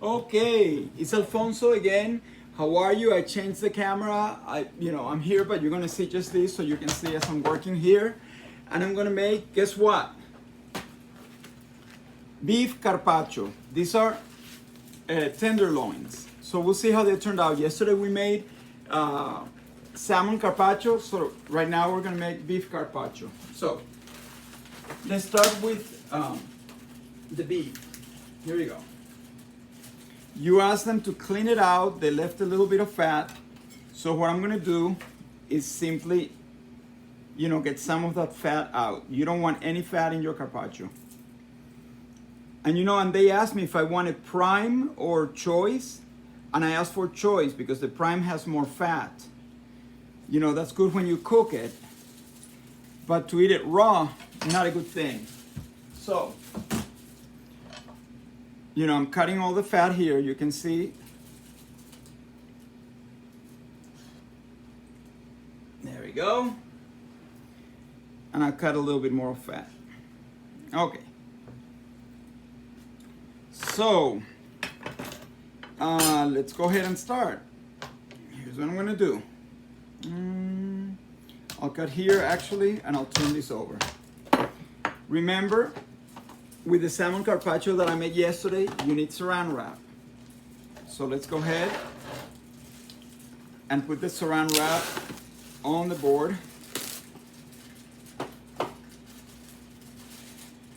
Okay, it's Alfonso again. How are you? I changed the camera. I'm here, but you're gonna see just this so you can see as I'm working here. And I'm gonna make, guess what? Beef carpaccio. These are tenderloins. So we'll see how they turned out. Yesterday we made salmon carpaccio. So right now we're gonna make beef carpaccio. So let's start with the beef. Here we go. You ask them to clean it out. They left a little bit of fat. So what I'm gonna do is simply, get some of that fat out. You don't want any fat in your carpaccio. And they asked me if I wanted prime or choice. And I asked for choice because the prime has more fat. That's good when you cook it. But to eat it raw, not a good thing. So, I'm cutting all the fat here. You can see. There we go. And I cut a little bit more fat. Okay. So, let's go ahead and start. Here's what I'm gonna do. I'll cut here actually, and I'll turn this over. Remember, with the salmon carpaccio that I made yesterday, you need saran wrap. So let's go ahead and put the saran wrap on the board.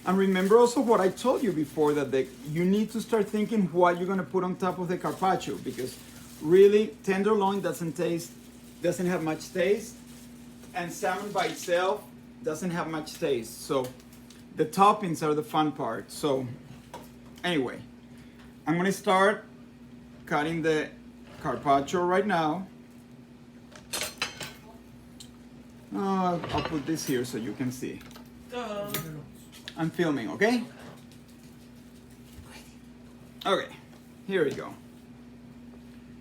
And remember also what I told you before, that you need to start thinking what you're gonna put on top of the carpaccio, because really tenderloin doesn't have much taste, and salmon by itself doesn't have much taste. So the toppings are the fun part. So anyway, I'm gonna start cutting the carpaccio right now. I'll put this here so you can see. I'm filming, okay? Okay, here we go.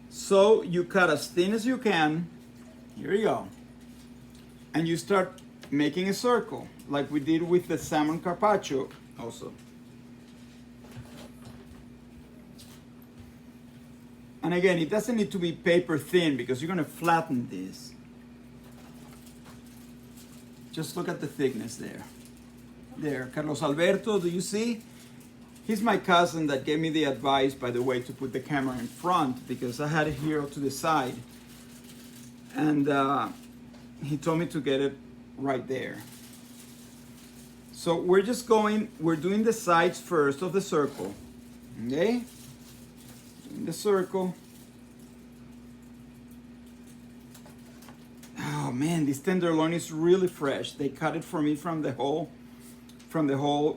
So you cut as thin as you can. Here you go. And you start making a circle, like we did with the salmon carpaccio also. And again, it doesn't need to be paper thin because you're gonna flatten this. Just look at the thickness there. There, Carlos Alberto, do you see? He's my cousin that gave me the advice, by the way, to put the camera in front because I had it here to the side. And he told me to get it right there. So we're doing the sides first of the circle. Okay? Doing the circle. Oh man, this tenderloin is really fresh. They cut it for me from the whole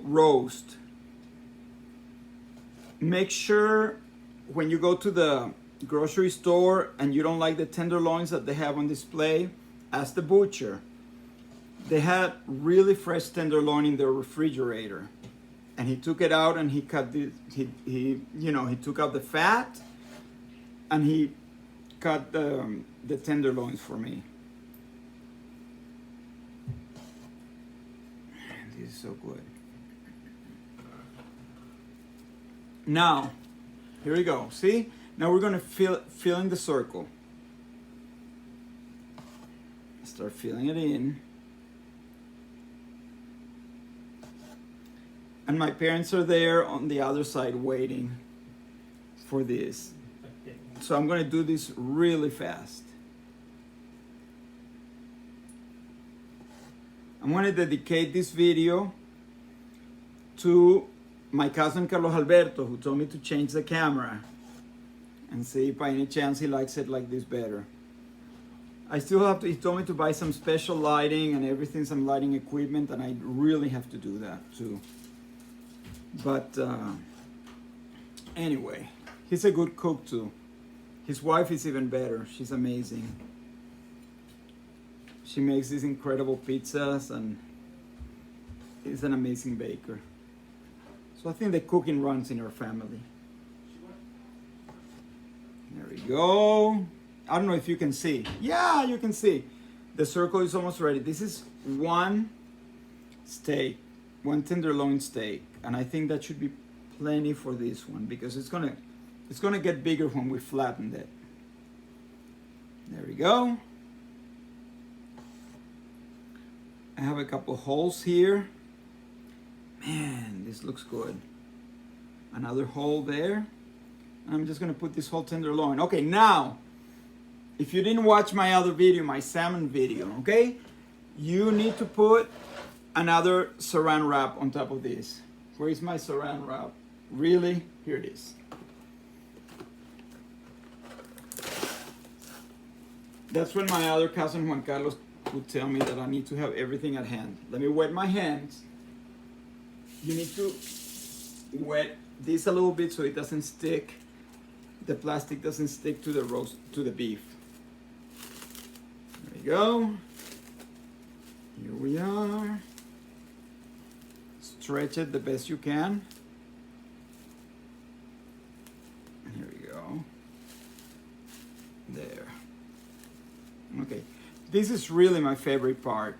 roast. Make sure when you go to the grocery store and you don't like the tenderloins that they have on display, ask the butcher. They had really fresh tenderloin in their refrigerator, and he took it out and he cut he took out the fat and he cut the tenderloins for me. This is so good. Now, here we go. See? Now we're gonna fill in the circle. Start filling it in. And my parents are there on the other side waiting for this. So I'm gonna do this really fast. I'm gonna dedicate this video to my cousin Carlos Alberto, who told me to change the camera and see if by any chance he likes it like this better. I still have to, he told me to buy some special lighting and everything, some lighting equipment, and I really have to do that too. But anyway, he's a good cook too. His wife is even better. She's amazing. She makes these incredible pizzas and is an amazing baker. So I think the cooking runs in our family. There we go. I don't know if you can see. Yeah, you can see. The circle is almost ready. This is one steak, one tenderloin steak. And I think that should be plenty for this one because it's gonna It's gonna get bigger when we flatten it. There we go. I have a couple holes here. Man, this looks good. Another hole there. I'm just gonna put this whole tenderloin. Okay, now, if you didn't watch my other video, my salmon video, okay? You need to put another saran wrap on top of this. Where is my saran wrap? Really? Here it is. That's when my other cousin Juan Carlos would tell me that I need to have everything at hand. Let me wet my hands. You need to wet this a little bit so it doesn't stick. The plastic doesn't stick to the roast, to the beef. There we go. Here we are. Stretch it the best you can. Here we go. There. Okay. This is really my favorite part.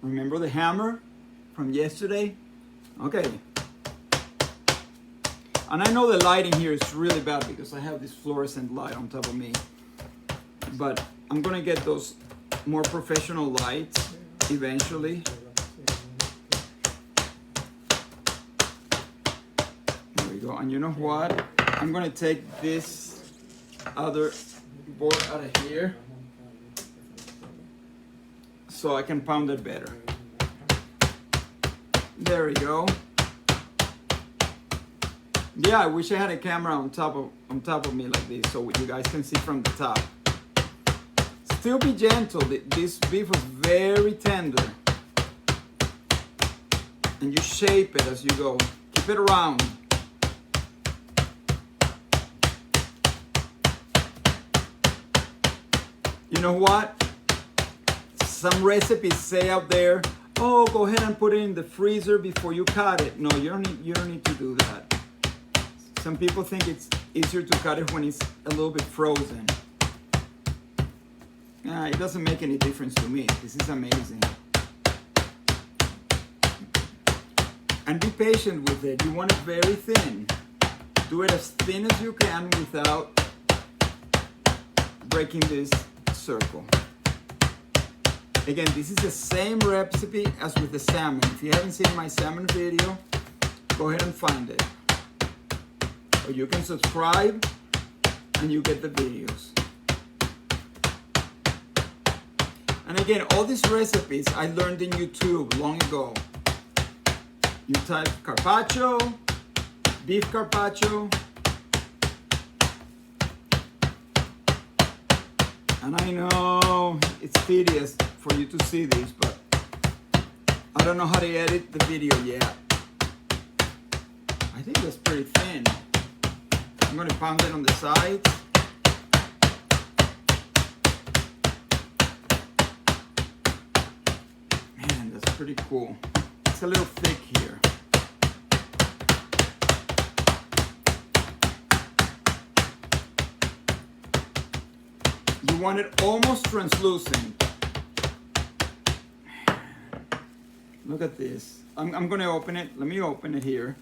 Remember the hammer from yesterday? Okay. And I know the lighting here is really bad because I have this fluorescent light on top of me. But I'm gonna get those more professional lights eventually. There we go. And you know what? I'm gonna take this other board out of here so I can pound it better. There we go. Yeah, I wish I had a camera on top of me like this so you guys can see from the top. Still be gentle. This beef was very tender. And you shape it as you go. Keep it round. You know what? Some recipes say out there, oh, go ahead and put it in the freezer before you cut it. No, you don't need to do that. Some people think it's easier to cut it when it's a little bit frozen. Nah, it doesn't make any difference to me. This is amazing. And be patient with it. You want it very thin. Do it as thin as you can without breaking this circle. Again, this is the same recipe as with the salmon. If you haven't seen my salmon video, go ahead and find it. Or you can subscribe and you get the videos. And again, all these recipes I learned in YouTube long ago. You type carpaccio, beef carpaccio, and I know it's tedious for you to see this, but I don't know how to edit the video yet. I think that's pretty thin. I'm going to pound it on the sides. Man, that's pretty cool. It's a little thick here. You want it almost translucent. Look at this. I'm going to open it. Let me open it here.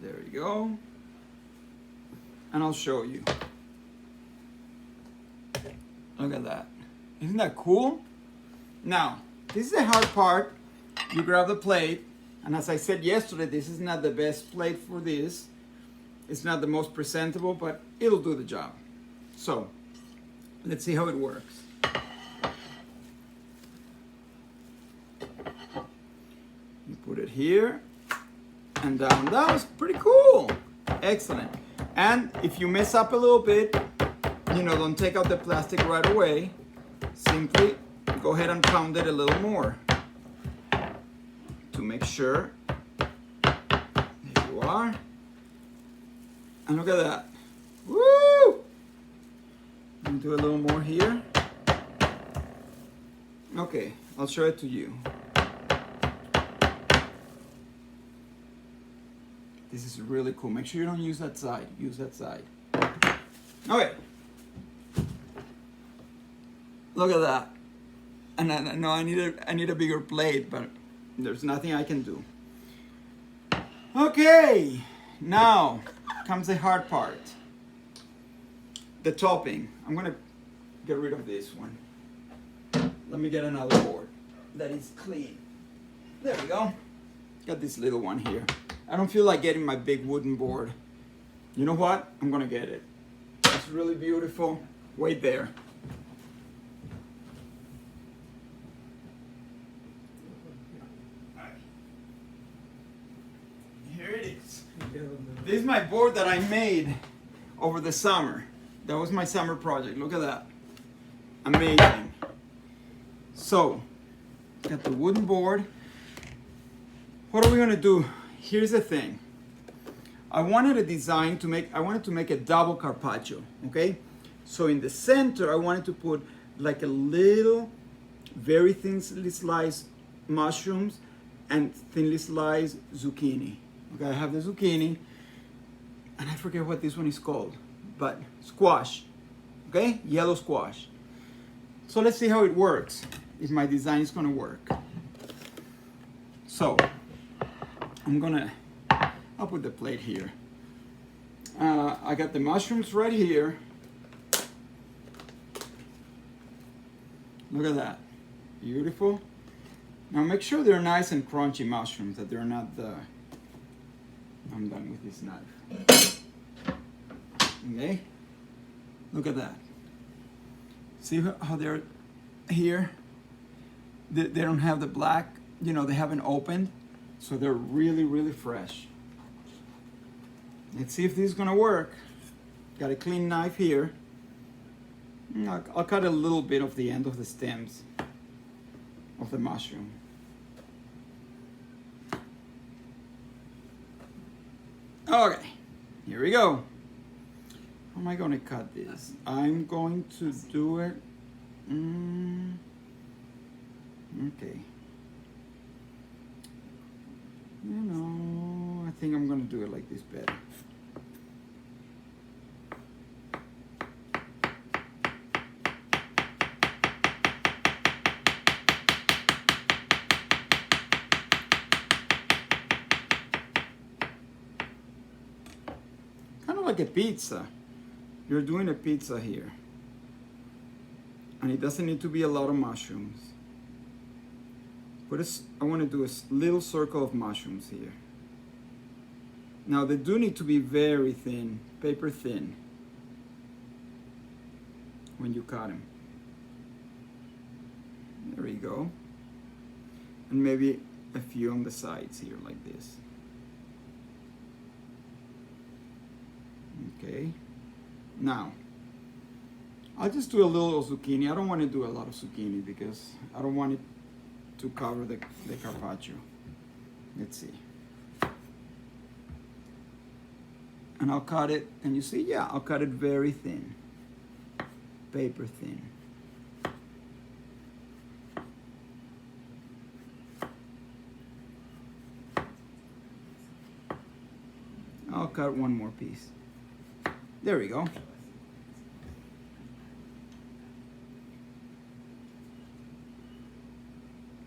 There you go. And I'll show you. Look at that. Isn't that cool? Now, this is the hard part. You grab the plate, and as I said yesterday, this is not the best plate for this. It's not the most presentable, but it'll do the job. So, let's see how it works. You put it here and down. That was pretty cool. Excellent. And if you mess up a little bit, don't take out the plastic right away. Simply go ahead and pound it a little more to make sure. There you are. And look at that. Woo! Let me do a little more here. Okay, I'll show it to you. This is really cool. Make sure you don't use that side. Use that side. Okay. Look at that. And I know I need a bigger plate, but There's nothing I can do. Okay, now comes the hard part. The topping. I'm gonna get rid of this one. Let me get another board that is clean. There we go. Got this little one here. I don't feel like getting my big wooden board. You know what? I'm gonna get it. It's really beautiful. Wait there. Here it is. This is my board that I made over the summer. That was my summer project. Look at that. Amazing. So, got the wooden board. What are we gonna do? Here's the thing. I wanted to make a double carpaccio, okay? So in the center, I wanted to put like a little, very thinly sliced mushrooms and thinly sliced zucchini. Okay, I have the zucchini, and I forget what this one is called, but squash, okay? Yellow squash. So let's see how it works, if my design is gonna work. So, I'll put the plate here. I got the mushrooms right here. Look at that, beautiful. Now make sure they're nice and crunchy mushrooms, that they're not the, I'm done with this knife. Okay, look at that. See how they're here? They don't have the black, you know, they haven't opened. So they're really, really fresh. Let's see if this is gonna work. Got a clean knife here. I'll cut a little bit of the end of the stems of the mushroom. Okay, here we go. How am I gonna cut this? I'm going to do it, okay. You know, I think I'm gonna do it like this better. Kind of like a pizza. You're doing a pizza here. And it doesn't need to be a lot of mushrooms. But I want to do a little circle of mushrooms here. Now they do need to be very thin, paper thin, when you cut them. There we go. And maybe a few on the sides here like this. Okay. Now, I'll just do a little zucchini. I don't want to do a lot of zucchini because I don't want it to cover the carpaccio. Let's see. And I'll cut it, and you see, yeah, I'll cut it very thin, paper thin. I'll cut one more piece. There we go.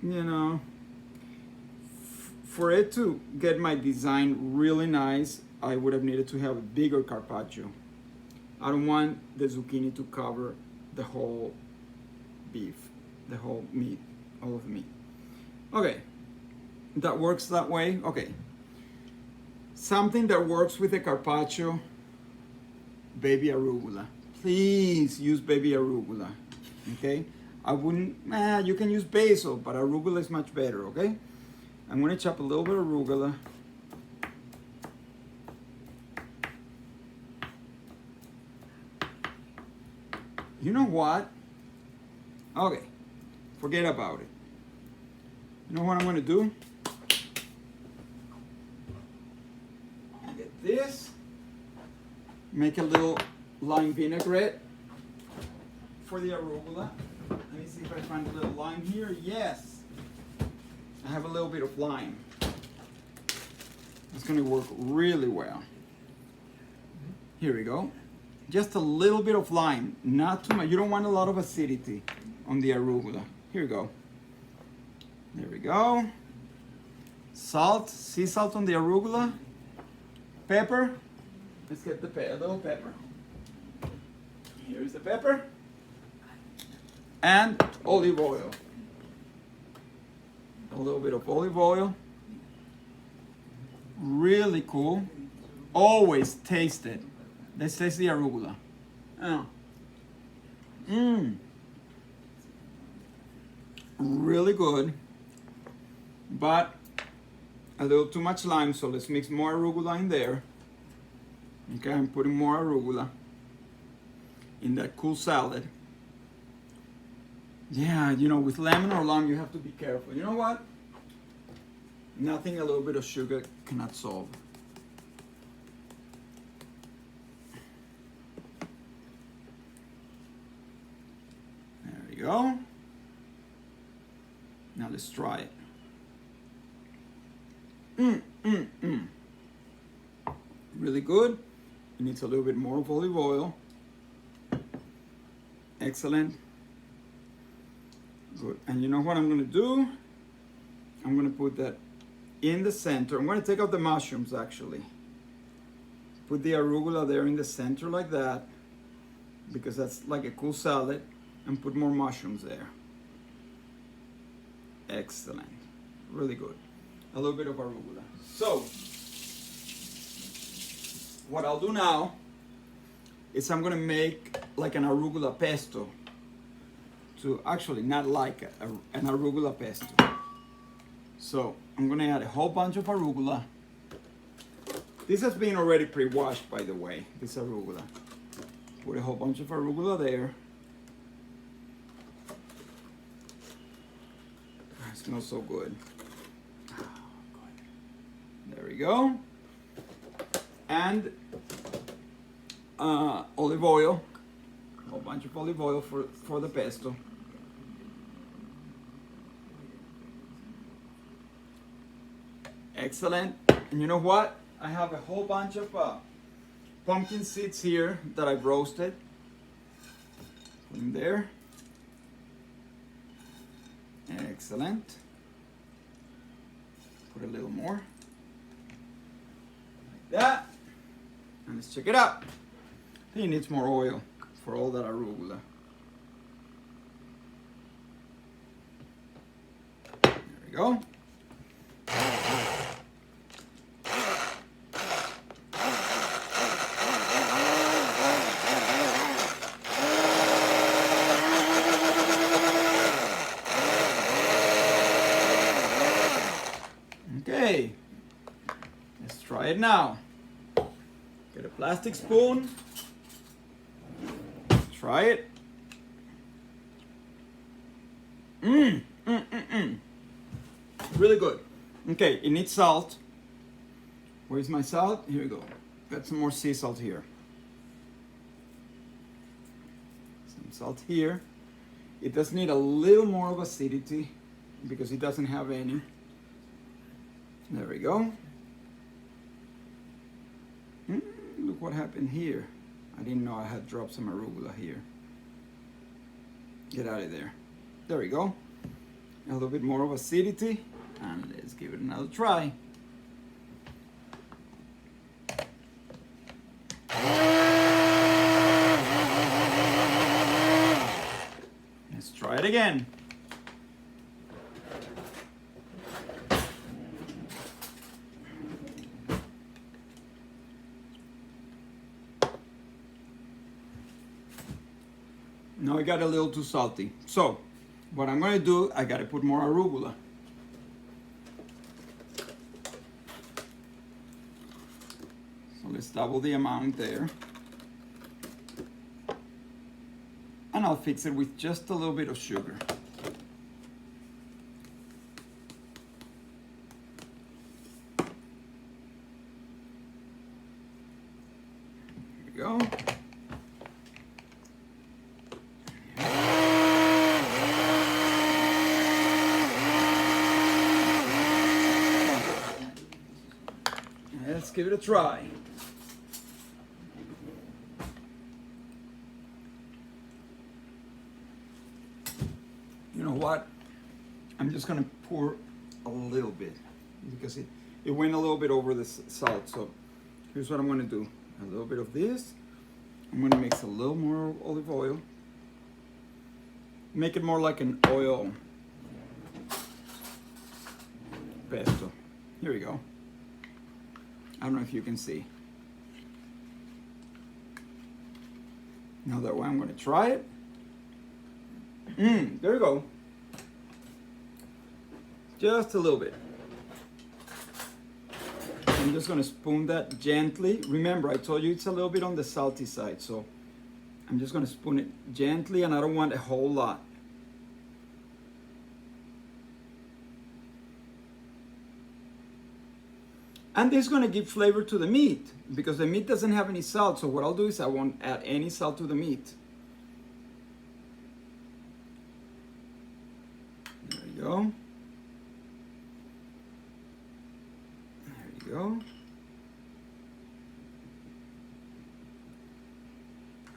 You know, for it to get my design really nice, I would have needed to have a bigger carpaccio. I don't want the zucchini to cover the whole beef, the whole meat, all of the meat. Okay, that works that way. Okay, something that works with the carpaccio, baby arugula. Please use baby arugula, okay? I wouldn't, you can use basil, but arugula is much better, okay? I'm gonna chop a little bit of arugula. You know what? Okay, forget about it. You know what I'm gonna do? Get this, make a little lime vinaigrette for the arugula. Let me see if I find a little lime here. Yes, I have a little bit of lime. It's gonna work really well. Here we go. Just a little bit of lime, not too much. You don't want a lot of acidity on the arugula. Here we go. There we go. Salt, sea salt on the arugula. Pepper. Let's get the a little pepper. Here's the pepper. And olive oil. A little bit of olive oil. Really cool. Always taste it. Let's taste the arugula. Oh. Really good. But a little too much lime, so let's mix more arugula in there. Okay, I'm putting more arugula in that cool salad. Yeah, you know, with lemon or lime, you have to be careful. You know what? Nothing a little bit of sugar cannot solve. There we go. Now let's try it. Really good. It needs a little bit more of olive oil. Excellent. Good. And you know what I'm going to do? I'm going to put that in the center. I'm going to take out the mushrooms actually. Put the arugula there in the center like that, because that's like a cool salad, and put more mushrooms there. Excellent. Really good. A little bit of arugula. So, what I'll do now is I'm going to make like an arugula pesto. Actually, not like an arugula pesto. So I'm gonna add a whole bunch of arugula. This has been already pre-washed, by the way, this arugula. Put a whole bunch of arugula there. It smells so good. There we go. And olive oil. A whole bunch of olive oil for the pesto. Excellent. And you know what? I have a whole bunch of pumpkin seeds here that I've roasted. Put them there. Excellent. Put a little more. Like that. And let's check it out. I think it needs more oil for all that arugula. There we go. Okay, let's try it now. Get a plastic spoon. Try it. Really good. Okay, it needs salt. Where's my salt? Here we go. Got some more sea salt here. Some salt here. It does need a little more of acidity because it doesn't have any. There we go. Look what happened here. I didn't know I had dropped some arugula here. Get out of there. There we go. A little bit more of acidity. And let's give it another try. Let's try it again. Now it got a little too salty. So, what I'm going to do, I got to put more arugula. So let's double the amount there. And I'll fix it with just a little bit of sugar. Here we go. Let's give it a try. You know what? I'm just gonna pour a little bit. because it went a little bit over the salt. So here's what I'm gonna do. A little bit of this. I'm gonna mix a little more olive oil. Make it more like an oil pesto. Here we go. I don't know if you can see. Now that way I'm gonna try it. There you go. Just a little bit. I'm just gonna spoon that gently. Remember, I told you it's a little bit on the salty side, so I'm just gonna spoon it gently, and I don't want a whole lot. And this is gonna give flavor to the meat, because the meat doesn't have any salt, so what I'll do is I won't add any salt to the meat. There you go. There you go.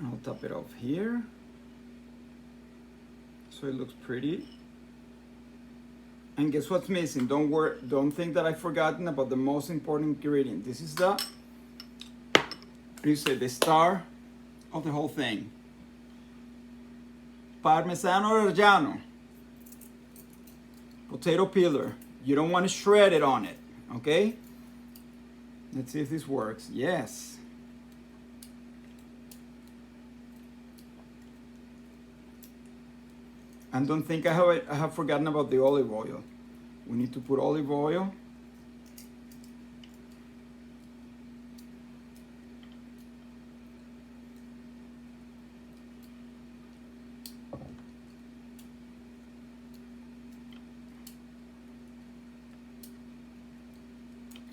I'll top it off here so it looks pretty. And guess what's missing? Don't worry, don't think that I've forgotten about the most important ingredient. This is the, you say, the star of the whole thing. Parmesano Reggiano. Potato peeler. You don't want to shred it on it, okay? Let's see if this works. Yes. And don't think I have forgotten about the olive oil. We need to put olive oil.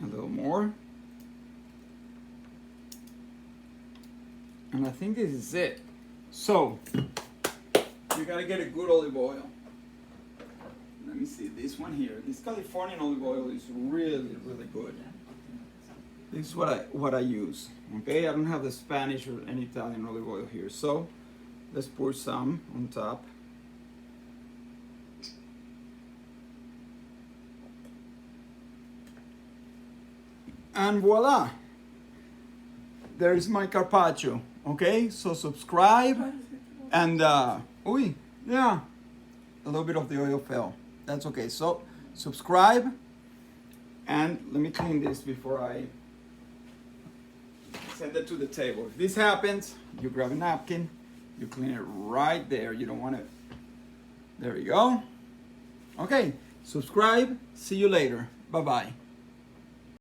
A little more. And I think this is it. So, you gotta get a good olive oil. Let me see this one here. This Californian olive oil is really, really good. This is what I use. Okay, I don't have the Spanish or any Italian olive oil here. So let's pour some on top. And voila! There's my carpaccio. Okay, so subscribe and yeah, a little bit of the oil fell. That's okay. So subscribe, and let me clean this before I send it to the table. If this happens, you grab a napkin, you clean it right there. You don't want it. There you go. Okay, subscribe. See you later. Bye-bye.